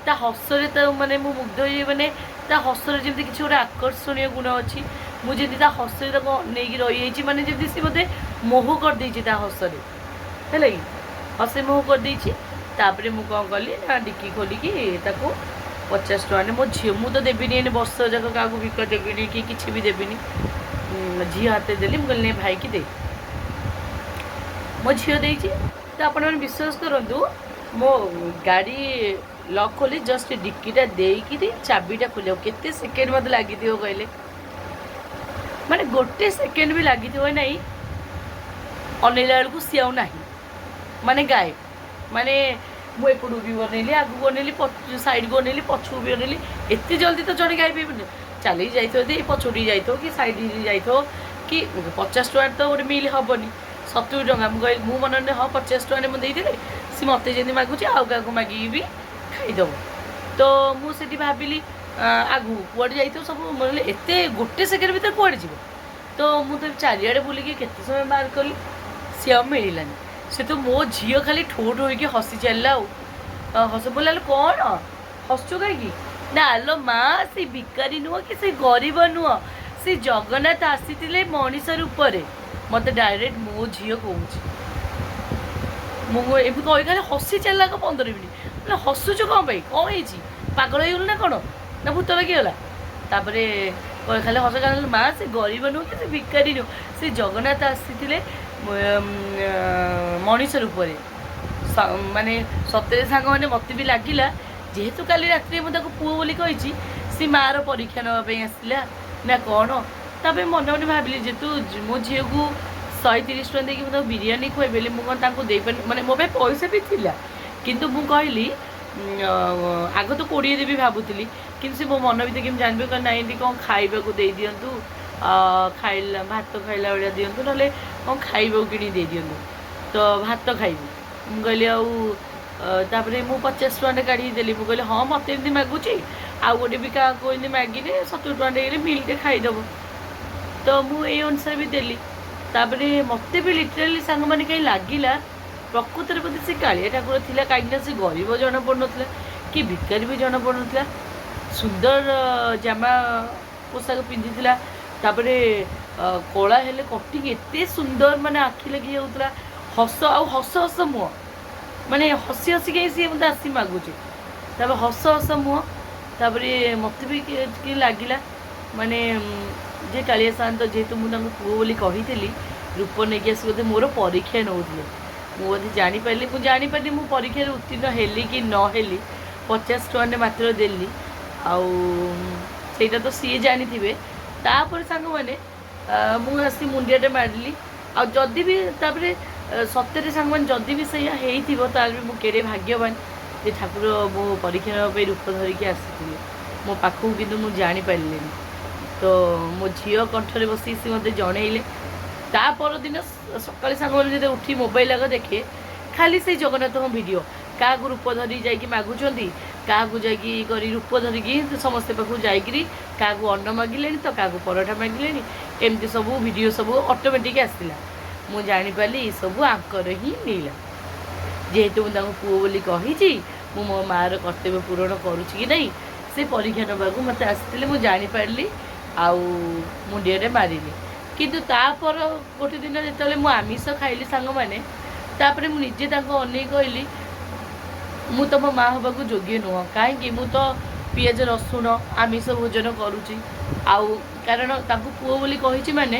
ତା ହସରେ ତ ମାନେ ମୁଁ ମୁଗ୍ଧ ହେଇ, ମାନେ ତା ହସରେ ଯେମିତି କିଛି ଗୋଟେ ଆକର୍ଷଣୀୟ ଗୁଣ ଅଛି। ମୁଁ ଯେମିତି ତା ହସରେ ତାକୁ ନେଇକି ରହିଯାଇଛି, ମାନେ ଯେମିତି ସେ ମୋତେ ମୋହ କରିଦେଇଛି ତା ହସରେ, ହେଲା କି ହସେ ମୋହ କରିଦେଇଛି। ତାପରେ ମୁଁ କ'ଣ କଲି ନା ଡିକି ଖୋଲିକି ତାକୁ 50 ଟଙ୍କାରେ, ମୋ ଝିଅ, ମୁଁ ତ ଦେବିନି ଏନେ ବର୍ଷ ଯାକ କାହାକୁ ଭିକ ଦେବିନି କି କିଛି ବି ଦେବିନି, ଝିଅ ହାତରେ ଦେଲି। ମୁଁ କହିଲି ନେ ଭାଇକି ଦେ, ମୋ ଝିଅ ଦେଇଛି। ତ ଆପଣମାନେ ବିଶ୍ୱାସ କରନ୍ତୁ, ମୋ ଗାଡ଼ି ଲକ୍ ଖୋଲି ଜଷ୍ଟ ଡିକିଟା ଦେଇକିରି ଚାବିଟା ଖୋଲିବାକୁ କେତେ ସେକେଣ୍ଡ ମୋତେ ଲାଗିଥିବ କହିଲେ? ମାନେ ଗୋଟେ ସେକେଣ୍ଡ ବି ଲାଗିଥିବ ନାହିଁ। ଅନେଇଲା ବେଳକୁ ସିଏ ଆଉ ନାହିଁ, ମାନେ ଗାଏବ। ମାନେ ମୁଁ ଏପଟକୁ ବି ବନେଇଲି, ଆଗକୁ ବନେଇଲି, ସାଇଡ଼କୁ ବନେଇଲି, ପଛକୁ ବି ବନେଇଲି। ଏତେ ଜଲ୍ଦି ତ ଜଣେ ଗାଏବ ହେଇବନି। ଚାଲିକି ଯାଇଥିବ ଯଦି ପଛୁଟି ଯାଇଥିବ କି ସାଇଡ଼୍ ଯାଇଥିବ କି 50 ଟଙ୍କାରେ ତ ଗୋଟେ ମିଲ୍ ହେବନି, 70 ଟଙ୍କା। ମୁଁ କହିଲି, ମୁଁ ମନେ ମନେ ହଁ 50 ଟଙ୍କାରେ ମୁଁ ଦେଇଦେଲି, ସିଏ ମୋତେ ଯେମିତି ମାଗୁଛି ଆଉ କାହାକୁ ମାଗିକି ବି ଖାଇଦେବ। ତ ମୁଁ ସେଠି ଭାବିଲି ଆଗକୁ କୁଆଡ଼େ ଯାଇଥିବ ସବୁ, ମାନେ ଏତେ ଗୋଟେ ସେକେଣ୍ଡ ଭିତରେ କୁଆଡ଼େ ଯିବ। ତ ମୁଁ ତ ଚାରିଆଡ଼େ ବୁଲିକି କେତେ ସମୟ ବାହାର କଲି, ସିଏ ଆଉ ମିଳିଲାନି। ସେ ତ ମୋ ଝିଅ ଖାଲି ଠୋ ଠୋ ହେଇକି ହସି ଚାଲିଲା। ଆଉ ହସ ବୋଲିଲା, କ'ଣ ହସୁଛୁ କାହିଁକି? ନା ଆଲୋ ମା, ସେ ଭିକାରୀ ନୁହଁ କି ସେ ଗରିବ ନୁହଁ, ସେ ଜଗନ୍ନାଥ ଆସିଥିଲେ ମଣିଷ ରୂପରେ। ମୋତେ ଡାଇରେକ୍ଟ ମୋ ଝିଅ କହୁଛି। ମୁଁ ଏମିତି କହି ଖାଲି ହସି ଚାଲିଲା 15 ମିନିଟ୍। ମାନେ ହସୁଛୁ କ'ଣ ପାଇଁ, କ'ଣ ହେଇଛି, ପାଗଳ ହେଇଗଲୁ ନା କ'ଣ, ନା ଭୂତ ଲାଗିଗଲା? ତାପରେ ଖାଲି ହସ କାରଣ ମା, ସେ ଗରିବ ନୁହଁ କି ସେ ଭିକାରୀ ନୁହଁ, ସେ ଜଗନ୍ନାଥ ଆସିଥିଲେ ମଣିଷ ରୂପରେ। ମାନେ ସତରେ ସାଙ୍ଗମାନେ ମୋତେ ବି ଲାଗିଲା, ଯେହେତୁ କାଲି ରାତିରେ ମୁଁ ତାକୁ ପୁଅ ବୋଲି କହିଛି, ସେ ମାଆର ପରୀକ୍ଷା ନେବା ପାଇଁ ଆସିଲା ନା କ'ଣ। ତାପରେ ମନେ ମନେ ଭାବିଲି, ଯେହେତୁ ମୋ ଝିଅକୁ 130 ଟଙ୍କା ଦେଇକି ମୁଁ ତାକୁ ବିରିୟାନୀ ଖୁଆଇବି, ମୁଁ କ'ଣ ତାଙ୍କୁ ଦେଇପାରିନି? ମାନେ ମୋ ପାଇଁ ପଇସା ବି ଥିଲା, କିନ୍ତୁ ମୁଁ କହିଲି ଆଗ ତ 20 ଦେବି ଭାବୁଥିଲି, କିନ୍ତୁ ସେ ମୋ ମନ ଭିତରେ କେମିତି ଜାଣିବେ କ'ଣ ନାଇଁ ଏମିତି କ'ଣ ଖାଇବାକୁ ଦେଇଦିଅନ୍ତୁ, ଖାଇଲା ଭାତ ଖାଇଲା ଭଳିଆ ଦିଅନ୍ତୁ, ନହେଲେ କ'ଣ ଖାଇବାକୁ କିଣି ଦେଇଦିଅନ୍ତୁ, ତ ଭାତ ଖାଇବି। ମୁଁ କହିଲି ଆଉ ତାପରେ ମୁଁ 50 ଟଙ୍କାଟେ କାଢ଼ିକି ଦେଲି। ମୁଁ କହିଲି ହଁ ମୋତେ ଏମିତି ମାଗୁଛି, ଆଉ ଗୋଟେ ବି କାହାକୁ ଏମିତି ମାଗିଲେ 70 ଟଙ୍କା ଦେଇଗଲେ ମିଲ୍ଟେ ଖାଇଦେବ। ତ ମୁଁ ଏଇ ଅନୁସାରେ ବି ଦେଲି। ତାପରେ ମୋତେ ବି ଲିଟରାଲି ସାଙ୍ଗମାନେ କାହିଁ ଲାଗିଲା ପ୍ରକୃତରେ ବୋଧେ ସେ କାଳିଆ ଠାକୁର ଥିଲା, କାହିଁକିନା ସେ ଗରିବ ଜଣାପଡ଼ୁନଥିଲା କି ଭିକାରୀ ବି ଜଣାପଡ଼ୁନଥିଲା। ସୁନ୍ଦର ଜାମା ପୋଷାକ ପିନ୍ଧିଥିଲା, ତାପରେ କଳା ହେଲେ କଟିଂ ଏତେ ସୁନ୍ଦର, ମାନେ ଆଖି ଲାଗି ଯାଉଥିଲା। ହସ ଆଉ ହସ ହସ ମୁହଁ, ମାନେ ହସି ହସି କାହିଁ ସିଏ ମୋତେ ଆସି ମାଗୁଛି। ତାପରେ ହସ ହସ ମୁହଁ। ତାପରେ ମୋତେ ବି କିଏ ଲାଗିଲା ମାନେ ଯେ କାଳିଆ ସାଆନ୍ତ, ଯେହେତୁ ମୁଁ ତାଙ୍କୁ ପୁଅ ବୋଲି କହିଥିଲି, ରୂପ ନେଇକି ଆସି ବୋଧେ ମୋର ପରୀକ୍ଷା ନେଉଥିଲେ। ମୁଁ ବୋଧେ ଜାଣିପାରିଲି ମୁଁ ପରୀକ୍ଷାରେ ଉତ୍ତୀର୍ଣ୍ଣ ହେଲି କି ନ ହେଲି। 50 ଟଙ୍କାରେ ମାତ୍ର ଦେଲି, ଆଉ ସେଇଟା ତ ସିଏ ଜାଣିଥିବେ। ତାପରେ ସାଙ୍ଗମାନେ ମୁଁ ଆସି ମୁଣ୍ଡିଆଟେ ମାରିଲି। ଆଉ ଯଦି ବି ତାପରେ ସତରେ ସାଙ୍ଗମାନେ ଯଦି ବି ସେଇଆ ହେଇଥିବ, ତାହେଲେ ବି ମୁଁ କେଡ଼େ ଭାଗ୍ୟବାନ ଯେ ଠାକୁର ମୋ ପରୀକ୍ଷା ନେବା ପାଇଁ ରୂପ ଧରିକି ଆସିଥିଲେ ମୋ ପାଖକୁ, କିନ୍ତୁ ମୁଁ ଜାଣିପାରିଲିନି। ତ ମୋ ଝିଅ କଣ୍ଠରେ ବସି ସେ ମୋତେ ଜଣେଇଲେ ତା ପରଦିନ ସକାଳେ ସାଙ୍ଗମାନେ ଯଦି ଉଠି ମୋବାଇଲ ଆଗ ଦେଖେ ଖାଲି ସେଇ ଜଗନ୍ନାଥଙ୍କ ଭିଡ଼ିଓ। କାହାକୁ ରୂପ ଧରି ଯାଇକି ମାଗୁଛନ୍ତି, କାହାକୁ ଯାଇକି କରି ରୂପ ଧରିକି ସମସ୍ତେ ପାଖକୁ ଯାଇକିରି କାହାକୁ ଅନ୍ନ ମାଗିଲେଣି ତ କାହାକୁ ପରଠା ମାଗିଲେଣି, ଏମିତି ସବୁ ଭିଡ଼ିଓ ସବୁ ଅଟୋମେଟିକ୍ ଆସିଲା। ମୁଁ ଜାଣିପାରିଲି ଏସବୁ ଆଙ୍କର ହିଁ ନୀଳା। ଯେହେତୁ ମୁଁ ତାଙ୍କୁ ପୁଅ ବୋଲି କହିଛି, ମୁଁ ମୋ ମାଆର କର୍ତ୍ତବ୍ୟ ପୂରଣ କରୁଛି କି ନାହିଁ ସେ ପରୀକ୍ଷା ନେବାକୁ ମୋତେ ଆସିଥିଲେ। ମୁଁ ଜାଣିପାରିଲି ଆଉ ମୁଣ୍ଡିଆରେ ମାରିଲି। କିନ୍ତୁ ତାପର ଗୋଟେ ଦିନ ଯେତେବେଳେ ମୁଁ ଆମିଷ ଖାଇଲି ସାଙ୍ଗମାନେ, ତାପରେ ମୁଁ ନିଜେ ତାଙ୍କୁ ଅନେଇ କହିଲି ମୁଁ ତୁମ ମାଆ ହେବାକୁ ଯୋଗ୍ୟ ନୁହଁ। କାହିଁକି? ମୁଁ ତ ପିଆଜ ରସୁଣ ଆମିଷ ଭୋଜନ କରୁଛି। ଆଉ କାରଣ ତାଙ୍କୁ ପୁଅ ବୋଲି କହିଛି ମାନେ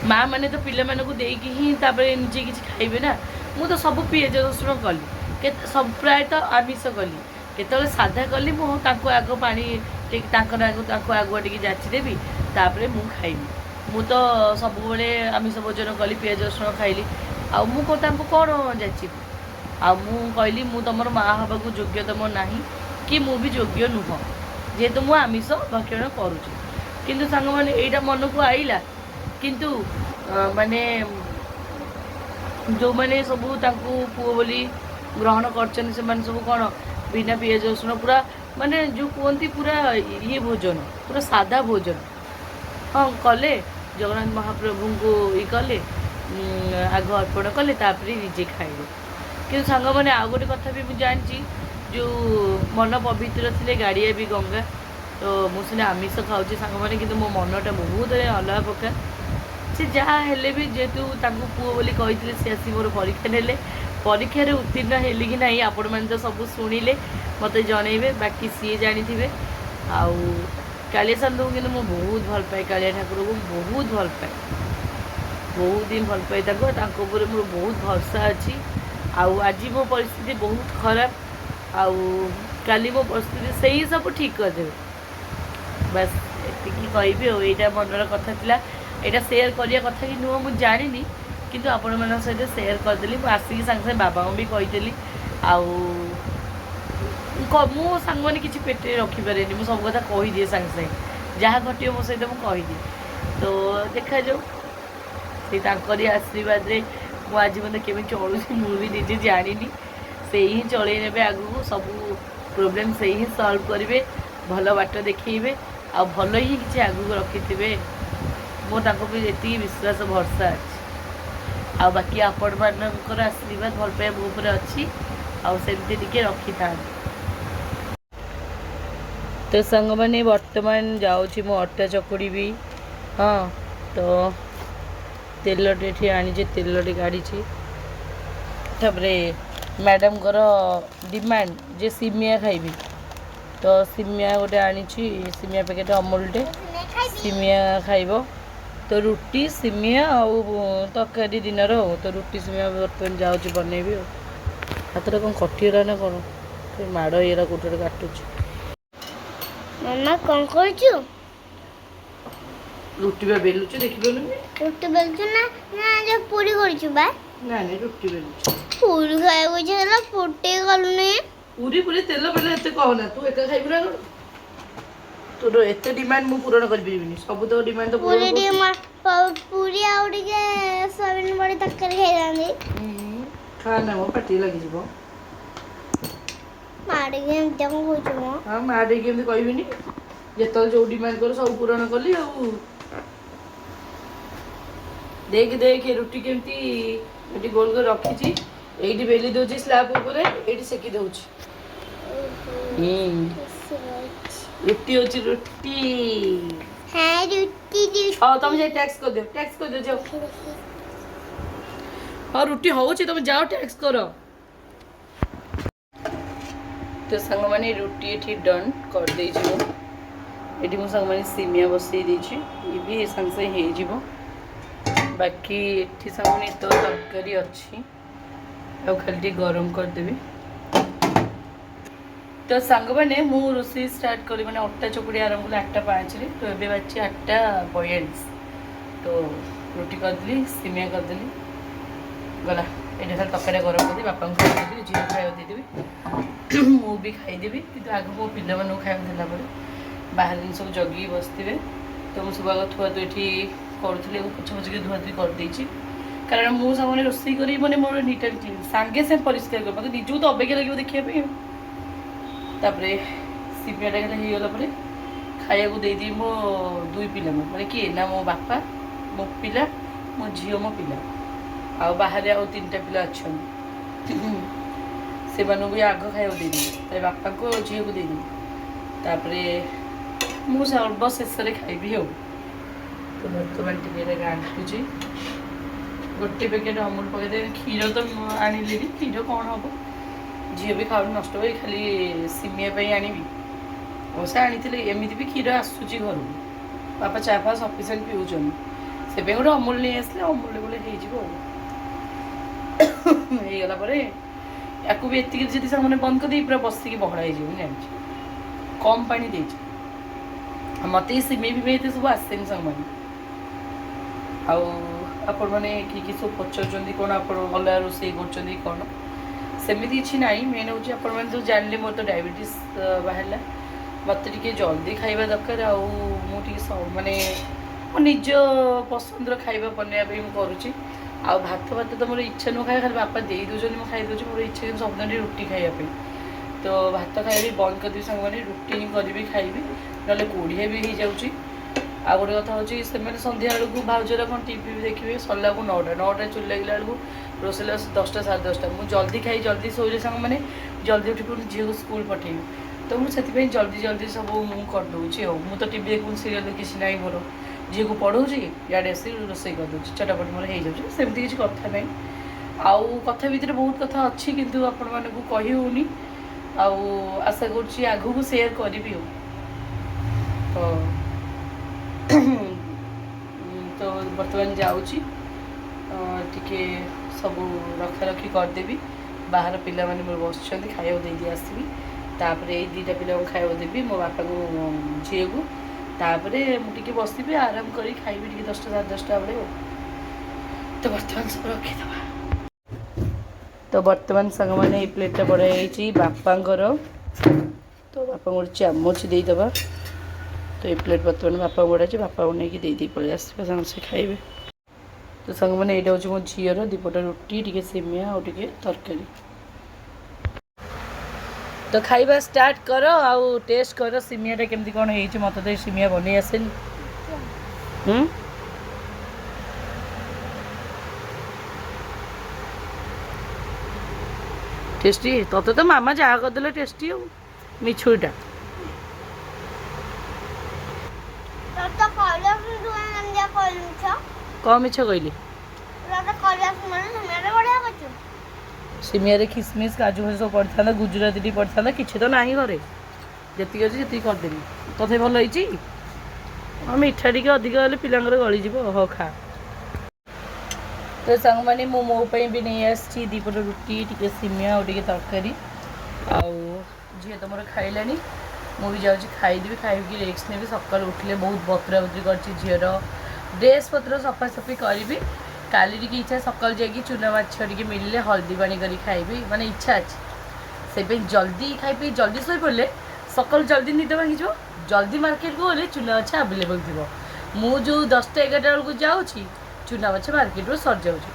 ମାଆ ମାନେ ତ ପିଲାମାନଙ୍କୁ ଦେଇକି ହିଁ ତାପରେ ନିଜେ କିଛି ଖାଇବେ ନା। ମୁଁ ତ ସବୁ ପିଆଜ ରସୁଣ କଲି, ସବୁ ପ୍ରାୟତଃ ଆମିଷ କଲି। କେତେବେଳେ ସାଧା କଲି ମୁଁ ତାଙ୍କୁ ଆଗ ପାଣି ଟିକେ ତାଙ୍କୁ ଆଗୁଆ ଟିକେ ଯାଚିଦେବି, ତାପରେ ମୁଁ ଖାଇବି। ମୁଁ ତ ସବୁବେଳେ ଆମିଷ ଭୋଜନ କଲି, ପିଆଜ ରସୁଣ ଖାଇଲି। ଆଉ ମୁଁ ତାଙ୍କୁ କ'ଣ ଯାଚିବି? ଆଉ ମୁଁ କହିଲି ମୁଁ ତୁମର ମାଆ ହେବାକୁ ଯୋଗ୍ୟ ତୁମ ନାହିଁ, କି ମୁଁ ବି ଯୋଗ୍ୟ ନୁହଁ, ଯେହେତୁ ମୁଁ ଆମିଷ ଭକ୍ଷଣ କରୁଛି। କିନ୍ତୁ ସାଙ୍ଗମାନେ ଏଇଟା ମନକୁ ଆଇଲା। କିନ୍ତୁ ମାନେ ଯେଉଁମାନେ ସବୁ ତାଙ୍କୁ ପୁଅ ବୋଲି ଗ୍ରହଣ କରିଛନ୍ତି ସେମାନେ ସବୁ କ'ଣ ବିନା ପିଆଜ ରସୁଣ ପୁରା ମାନେ ଯେଉଁ କୁହନ୍ତି ପୁରା ଇଏ ଭୋଜନ, ପୁରା ସାଧା ଭୋଜନ ହଁ କଲେ। ଜଗନ୍ନାଥ ମହାପ୍ରଭୁଙ୍କୁ କଲେ, ଆଗ ଅର୍ପଣ କଲେ, ତାପରେ ନିଜେ ଖାଇଲେ। କିନ୍ତୁ ସାଙ୍ଗମାନେ ଆଉ ଗୋଟେ କଥା ବି ମୁଁ ଜାଣିଛି, ଯେଉଁ ମନ ପବିତ୍ର ଥିଲେ ଗାଡ଼ିଆ ବି ଗଙ୍ଗା। ତ ମୁଁ ସିନା ଆମିଷ ଖାଉଛି ସାଙ୍ଗମାନେ, କିନ୍ତୁ ମୋ ମନଟା ବହୁତ ଅଲଗା ପ୍ରକାର। ସେ ଯାହା ହେଲେ ବି ଯେହେତୁ ତାଙ୍କୁ ପୁଅ ବୋଲି କହିଥିଲେ, ସେ ଆସି ମୋର ପରୀକ୍ଷା ନେଲେ। ପରୀକ୍ଷାରେ ଉତ୍ତୀର୍ଣ୍ଣ ହେଲି କି ନାହିଁ ଆପଣମାନେ ତ ସବୁ ଶୁଣିଲେ, ମୋତେ ଜଣେଇବେ। ବାକି ସିଏ ଜାଣିଥିବେ। ଆଉ କାଳିଆ ସାନ୍ଧୁଙ୍କୁ କିନ୍ତୁ ମୁଁ ବହୁତ ଭଲ ପାଏ, କାଳିଆ ଠାକୁରଙ୍କୁ ବହୁତ ଭଲ ପାଏ, ବହୁତ ହିଁ ଭଲ ପାଏ ତାଙ୍କୁ। ତାଙ୍କ ଉପରେ ମୋର ବହୁତ ଭରସା ଅଛି। ଆଉ ଆଜି ମୋ ପରିସ୍ଥିତି ବହୁତ ଖରାପ, ଆଉ କାଲି ମୋ ପରିସ୍ଥିତି ସେଇ ସବୁ ଠିକ୍ କରିଦେବେ। ବାସ୍ ଏତିକି କହିବି। ଆଉ ଏଇଟା ମନର କଥା ଥିଲା, ଏଇଟା ସେୟାର କରିବା କଥା କି ନୁହଁ ମୁଁ ଜାଣିନି, କିନ୍ତୁ ଆପଣମାନଙ୍କ ସହିତ ସେୟାର କରିଦେଲି। ମୁଁ ଆସିକି ସାଙ୍ଗେ ସାଙ୍ଗେ ବାବାଙ୍କୁ ବି କହିଥିଲି। ଆଉ ମୁଁ ସାଙ୍ଗମାନେ କିଛି ପେଟରେ ରଖିପାରେନି, ମୁଁ ସବୁ କଥା କହିଦିଏ ସାଙ୍ଗେ ସାଙ୍ଗେ, ଯାହା ଘଟିବ ମୋ ସହିତ ମୁଁ କହିଦିଏ। ତ ଦେଖାଯାଉ ସେ ତାଙ୍କରି ଆଶୀର୍ବାଦରେ ମୁଁ ଆଜି ମୋତେ କେମିତି ଚଳୁଛି ମୁଁ ବି ନିଜେ ଜାଣିନି। ସେଇ ହିଁ ଚଳେଇ ନେବେ ଆଗକୁ, ସବୁ ପ୍ରୋବ୍ଲେମ୍ ସେଇ ହିଁ ସଲ୍ଭ କରିବେ, ଭଲ ବାଟ ଦେଖେଇବେ, ଆଉ ଭଲ ହିଁ କିଛି ଆଗକୁ ରଖିଥିବେ। ମୁଁ ତାଙ୍କ ବି ଏତିକି ବିଶ୍ୱାସ ଭରସା ଅଛି। ଆଉ ବାକି ଆପଣମାନଙ୍କର ଆଶୀର୍ବାଦ ଭଲ ପାଇବା ମୋ ଉପରେ ଅଛି, ଆଉ ସେମିତି ଟିକେ ରଖିଥାନ୍ତି। ତ ସାଙ୍ଗମାନେ ବର୍ତ୍ତମାନ ଯାଉଛି ମୁଁ ଅଟା ଚକୁଡ଼ିବି। ହଁ, ତ ତେଲଟେ ଏଠି ଆଣିଛି, ତେଲଟେ କାଢ଼ିଛି। ତାପରେ ମ୍ୟାଡ଼ାମଙ୍କର ଡିମାଣ୍ଡ ଯେ ସିମିଆ ଖାଇବି, ତ ସିମିଆ ଗୋଟେ ଆଣିଛି, ସିମିଆ ପ୍ୟାକେଟ୍ ଅମୁଲଟେ, ସିମିଆ ଖାଇବ। ତ ରୁଟି ସିମିଆ ଆଉ ତରକାରୀ ଦିନର। ଆଉ ତ ରୁଟି ସିମିଆ ବର୍ତ୍ତମାନ ଯାଉଛି ବନେଇବି। ଆଉ ହାତଟା କ'ଣ କଟିଗଲା ନା କ'ଣ, ମାଡ଼ ହେଇଗଲା, କୋଉଠି ଗୋଟେ କାଟୁଛି। ମାମା କ'ଣ କରୁଛୁ? ରୁଟି ବା ବେଲୁଛୁ, ଦେଖିପାରିଲୁନି? ରୁଟି ବେଲୁଛୁ ନା ନା ଯୋଉ ପୁରୀ କରୁଛୁ ବା? ନା ନାଇଁ ରୁଟି ବେଲୁଛୁ। ପୁରୀ ଖାଇବାକୁ ଇଚ୍ଛା ହେଲା, ପୁରୀ କଲୁନି। ପୁରୀ ତେଲ ବେଲେ ଏତେ କହନା, ତୁ ଏକା ଖାଇବୁ ନା କ'ଣ? ତୋର ଏତେ ଡିମାଣ୍ଡ ମୁଁ ପୂରଣ କରିପାରିବିନି, ସବୁ ତ ଡିମାଣ୍ଡ ତ ପୂରଣ କରୁଛି। ପୁରୀ ଆଉ ଟିକେ ସୋୟାବିନ ବଡ଼ି ତରକାରୀ ଖାଇଥାନ୍ତି। ଖାନା ମୋ ପାଟିରେ ଲାଗିଯିବ। ମାଡ଼ିକି ଏମିତି କ'ଣ କହୁଛୁ ମ? ହଁ ମା ଦେଇକି ଏମିତି କହିବିନି, ଯେତେବେଳେ ଯୋଉ ଡିମାଣ୍ଡ କର ସବୁ ପୂରଣ କଲି। ଆଉ ଦେଖେ ରୁଟି କେମିତି ଏଠି ଗୋଲ କରି ରଖିଛି, ଏଇଠି ବେଲି ଦେଉଛି ସ୍ଲାବ୍ ଉପରେ, ଏଇଠି ସେକି ଦେଉଛି। ରୁଟି ହେଉଛି ରୁଟି। ହଁ ରୁଟି। ହଉ ତମେ ଯାଇ ଟ୍ୟାକ୍ସ କରିଦିଅ ଯାଅ। ହଁ ରୁଟି ହଉଛି, ତମେ ଯାଅ ଟ୍ୟାକ୍ସ କର। ତ ସାଙ୍ଗମାନେ ରୁଟି ଏଠି ଡନ୍ କରିଦେଇଛି ମୁଁ। ଏଠି ମୁଁ ସାଙ୍ଗମାନେ ସିମିଆ ବସେଇ ଦେଇଛି, ଇଏ ବି ସାଙ୍ଗେ ସାଙ୍ଗେ ହେଇଯିବ। ବାକି ଏଠି ସାଙ୍ଗମାନେ ଏତ ତରକାରୀ ଅଛି, ଆଉ ଖାଲି ଟିକେ ଗରମ କରିଦେବି। ତ ସାଙ୍ଗମାନେ ମୁଁ ରୋଷେଇ ଷ୍ଟାର୍ଟ କଲି, ମାନେ ଅଟା ଚକୁଡ଼ି ଆରମ୍ଭ କଲି 8:05ରେ। ତ ଏବେ ବାଜିଛି 8:42। ତ ରୁଟି କରିଦେଲି, ସିମିଆ କରିଦେଲି, ଗଲା। ଏଇଟା ଖାଲି ତରକାରୀ ଗରମ କରିଦେବି, ବାପାଙ୍କୁ ଖାଇବାକୁ ଦେଇଦେବି, ଝିଅକୁ ଖାଇବାକୁ ଦେଇଦେବି, ମୁଁ ବି ଖାଇଦେବି। କିନ୍ତୁ ଆଗ ମୋ ପିଲାମାନଙ୍କୁ ଖାଇବାକୁ ଦେଲା ପରେ ବାହାର ଜିନିଷକୁ ଜଗିକି ବସିଥିବେ। ତ ମୁଁ ସବୁ ଆଗ ଥୁଆ ତ ଏଠି କରୁଥିଲି ପଛ ପଛକେ ଧୁଆଧୁଇ କରିଦେଇଛି କାରଣ ମୁଁ ସାଙ୍ଗମାନେ ରୋଷେଇ କରି ମାନେ ମୋର ନିଟ୍ ଆଣ୍ଡ କ୍ଲିନ୍ ସାଙ୍ଗେ ସାଙ୍ଗେ ପରିଷ୍କାର କରି ମୋତେ ନିଜକୁ ତ ଅବାଗିଆ ଲାଗିବ ଦେଖିବା ପାଇଁ ଆଉ। ତାପରେ ସିମିଆଟା ଖାଲି ହେଇଗଲା ପରେ ଖାଇବାକୁ ଦେଇଦେବି ମୋ 2 ପିଲାଙ୍କୁ ମାନେ କିଏ ନା ମୋ ବାପା ମୋ ପିଲା ମୋ ଝିଅ ମୋ ପିଲା ଆଉ ବାହାରେ ଆଉ 3ଟା ପିଲା ଅଛନ୍ତି ସେମାନଙ୍କୁ ବି ଆଗ ଖାଇବାକୁ ଦେଇଦେବି ତାପରେ ବାପାଙ୍କୁ ଆଉ ଝିଅକୁ ଦେଇଦେବି ତାପରେ ମୁଁ ସର୍ବଶେଷରେ ଖାଇବି ଆଉ। ତ ବର୍ତ୍ତମାନ ଟିକେ ଏଇଟା ଘାଣ୍ଟୁଛି ଗୋଟେ ପ୍ୟାକେଟ୍ ଅମୁଲ ପକାଇଦେବି କ୍ଷୀର ତ ଆଣିଲିନି କ୍ଷୀର କ'ଣ ହେବ ଝିଅ ବି ଖାଉନି ନଷ୍ଟ ହୁଏ ଖାଲି ସିମିଆ ପାଇଁ ଆଣିବି ଅବଶ୍ୟ ଆଣିଥିଲି ଏମିତି ବି କ୍ଷୀର ଆସୁଛି ଘରକୁ ବାପା ଚା ଫା ସଫିସିଏଣ୍ଟ ପିଉଛନ୍ତି ସେପାଇଁ ଗୋଟେ ଅମୁଲ ନେଇ ଆସିଲେ ଅମୁଲରେ ବୋଲେ ହେଇଯିବ ଆଉ। ହେଇଗଲା ପରେ ୟାକୁ ବି ଏତିକି ଯଦି ସେମାନେ ବନ୍ଦ କରିଦେଇ ପୁରା ବସିକି ବହଳା ହେଇଯିବ ମୁଁ ଜାଣିଛି କମ୍ ପାଣି ଦେଇଛି ଆଉ ମୋତେ ଏଇ ସିମେଇ ଫିମେଇ ଏତେ ସବୁ ଆସେନି ସାଙ୍ଗମାନେ। ଆଉ ଆପଣମାନେ କି ସବୁ ପଚାରୁଛନ୍ତି କ'ଣ ଆପଣ ଅଲଗା ରୋଷେଇ କରୁଛନ୍ତି କ'ଣ ସେମିତି କିଛି ନାହିଁ ମେନ୍ ହେଉଛି ଆପଣମାନେ ତ ଜାଣିଲେ ମୋର ତ ଡାଇବେଟିସ୍ ବାହାରିଲା ମୋତେ ଟିକେ ଜଲ୍ଦି ଖାଇବା ଦରକାର ଆଉ ମୁଁ ଟିକେ ମାନେ ମୋ ନିଜ ପସନ୍ଦର ଖାଇବା ବନେଇବା ପାଇଁ ମୁଁ କରୁଛି ଆଉ ଭାତ ତ ମୋର ଇଚ୍ଛା ନୁହଁ ଖାଇବା ଖାଲି ବାପା ଦେଇ ଦେଉଛନ୍ତି ମୁଁ ଖାଇଦେଉଛି ମୋର ଇଚ୍ଛା କିନ୍ତୁ ସବୁଦିନ ଟିକେ ରୁଟି ଖାଇବା ପାଇଁ ତ ଭାତ ଖାଇବା ବି ବନ୍ଦ କରିଦେବି ସାଙ୍ଗମାନେ ରୁଟି ହିଁ କରିବି ଖାଇବି ନହେଲେ କୋଡ଼ିଏ ବି ହେଇଯାଉଛି। ଆଉ ଗୋଟେ କଥା ହେଉଛି ସେମାନେ ସନ୍ଧ୍ୟାବେଳକୁ ଭାଉଜର କ'ଣ ଟିଭି ଦେଖିବେ ସରିଲାକୁ 9ଟା ଚୁଲି ଲାଗିଲା ବେଳକୁ ରୋଷେଇ 10ଟା 10:30 ମୁଁ ଜଲ୍ଦି ଖାଇ ଜଲ୍ଦି ଶୋଇଲେ ସାଙ୍ଗମାନେ ଜଲ୍ଦି ଉଠି ପୁଣି ଝିଅକୁ ସ୍କୁଲ ପଠେଇବି ତ ମୁଁ ସେଥିପାଇଁ ଜଲ୍ଦି ସବୁ ମୁଁ କରିଦେଉଛି ଆଉ ମୁଁ ତ ଟିଭି ଦେଖୁନି ସିରିଏଲ୍ କିଛି ନାହିଁ ମୋର ଝିଅକୁ ପଢ଼ଉଛି ଇଆଡ଼େ ଆସି ରୋଷେଇ କରିଦେଉଛି ଚଟାପଟ ମୋର ହେଇଯାଉଛି ସେମିତି କିଛି କଥା ନାହିଁ। ଆଉ କଥା ଭିତରେ ବହୁତ କଥା ଅଛି କିନ୍ତୁ ଆପଣମାନଙ୍କୁ କହି ହେଉନି ଆଉ ଆଶା କରୁଛି ଆଗକୁ ସେୟାର କରିବି ଆଉ। ତ ବର୍ତ୍ତମାନ ଯାଉଛି ଟିକେ ସବୁ ରଖାରଖି କରିଦେବି ବାହାର ପିଲାମାନେ ମୋର ବସିଛନ୍ତି ଖାଇବାକୁ ଦେଇଦେଇ ଆସିବି ତାପରେ ଏଇ 2ଟା ପିଲାଙ୍କୁ ଖାଇବାକୁ ଦେବି ମୋ ବାପାଙ୍କୁ ଝିଅକୁ ତାପରେ ମୁଁ ଟିକେ ବସିବି ଆରାମ କରି ଖାଇବି ଟିକେ 10ଟା 10:30 ବେଳେ ଆଉ। ତ ବର୍ତ୍ତମାନ ସବୁ ରଖିଦେବା ତ ବର୍ତ୍ତମାନ ସାଙ୍ଗମାନେ ଏଇ ପ୍ଲେଟ୍ଟା ବଢ଼ା ହେଇଛି ବାପାଙ୍କର ତ ବାପାଙ୍କୁ ଗୋଟେ ଚାମଚ ଦେଇଦେବା ତ ଏଇ ପ୍ଲେଟ୍ ବର୍ତ୍ତମାନ ବାପାଙ୍କୁ ବଢ଼ାଇଛି ବାପାଙ୍କୁ ନେଇକି ଦେଇଦେଇ ପଳେଇ ଆସିବା ସାଙ୍ଗେ ଖାଇବେ। ତ ସାଙ୍ଗମାନେ ଏଇଟା ହେଉଛି ମୋ ଝିଅର 2ପଟ ରୁଟି ଟିକେ ସିମିଆ ଆଉ ଟିକେ ତରକାରୀ ତ ଖାଇବା ଷ୍ଟାର୍ଟ କର ଆଉ ଟେଷ୍ଟ କର ସିମିଆଟା କେମିତି କ'ଣ ହେଇଛି ମୋତେ ତ ସିମିଆ ବନେଇ ଆସେନି। ଟେଷ୍ଟି ତତେ ତ ମାମା ଯାହା କରିଦେଲେ ଟେଷ୍ଟି ଆଉ ମିଛୁଇଟା କ'ଣ ମିଛ କହିଲି ସିମିଆରେ ଖିସମିସ୍ କାଜୁ ଫାଜୁ ସବୁ ପଡ଼ିଥାନ୍ତା ଗୁଜୁରାତି ଟିକେ ପଡ଼ିଥାନ୍ତା କିଛି ତ ନାହିଁ ଘରେ ଯେତିକି ଅଛି ସେତିକି କରିଦେବି ତଥାପି ଭଲ ହେଇଛି ଆଉ ମିଠା ଟିକେ ଅଧିକ ହେଲେ ପିଲାଙ୍କର ଗଳିଯିବ ହଉ ଖା। ତ ସାଙ୍ଗମାନେ ମୁଁ ମୋ ପାଇଁ ବି ନେଇ ଆସିଛି 2ପଟ ରୁଟି ଟିକେ ସିମିଆ ଆଉ ଟିକେ ତରକାରୀ ଆଉ ଝିଅ ତ ମୋର ଖାଇଲାଣି ମୁଁ ବି ଯାଉଛି ଖାଇଦେବି ଖାଇକି ରେଷ୍ଟ ନେବି ସକାଳୁ ଉଠିଲେ ବହୁତ ବତୁରା ବତୁରି କରିଛି ଝିଅର ଡ୍ରେସ୍ ପତ୍ର ସଫାସଫି କରିବି କାଲି ଟିକେ ଇଚ୍ଛା ସକାଳୁ ଯାଇକି ଚୁନା ମାଛ ଟିକେ ମିଳିଲେ ହଳଦୀ ପାଣି କରି ଖାଇବି ମାନେ ଇଚ୍ଛା ଅଛି ସେଇପାଇଁ ଜଲ୍ଦି ଖାଇବି ଜଲ୍ଦି ଶୋଇପଡ଼ିଲେ ସକାଳୁ ଜଲ୍ଦି ନିଦ ଭାଙ୍ଗିଯିବ ଜଲ୍ଦି ମାର୍କେଟକୁ ଗଲେ ଚୁନା ମାଛ ଆଭେଲେବଲ୍ ଥିବ ମୁଁ ଯେଉଁ 10ଟା 11ଟା ବେଳକୁ ଯାଉଛି ଚୁନା ମାଛ ମାର୍କେଟରୁ ସରିଯାଉଛି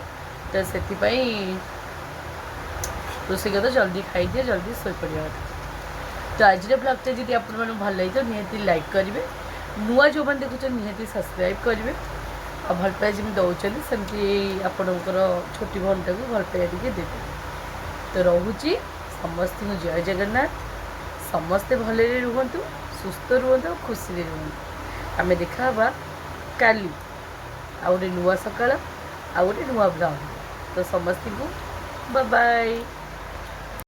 ତ ସେଥିପାଇଁ ରୋଷେଇ କଥା ଜଲ୍ଦି ଖାଇଦିଏ ଜଲ୍ଦି ଶୋଇପଡ଼ିବା କଥା। ତ ଆଜିର ବ୍ଲଗ୍ଟା ଯଦି ଆପଣମାନଙ୍କୁ ଭଲ ଲାଗିଥିବ ନିହାତି ଲାଇକ୍ କରିବେ ନୂଆ ଯେଉଁମାନେ ଦେଖୁଛନ୍ତି ନିହାତି ସବସ୍କ୍ରାଇବ୍ କରିବେ ଆଉ ଭଲ ପାଇବା ଯେମିତି ଦେଉଛନ୍ତି ସେମିତି ଆପଣଙ୍କର ଛୋଟି ଭଉଣୀଟାକୁ ଭଲ ପାଇବା ଟିକେ ଦେବେ। ତ ରହୁଛି ସମସ୍ତଙ୍କୁ ଜୟ ଜଗନ୍ନାଥ ସମସ୍ତେ ଭଲରେ ରୁହନ୍ତୁ ସୁସ୍ଥ ରୁହନ୍ତୁ ଖୁସିରେ ରୁହନ୍ତୁ ଆମେ ଦେଖା ହେବା କାଲି ଆଉ ଗୋଟେ ନୂଆ ସକାଳ ଆଉ ଗୋଟେ ନୂଆ ବ୍ଲଗ୍ ତ ସମସ୍ତଙ୍କୁ ବାଏ ବାଏ।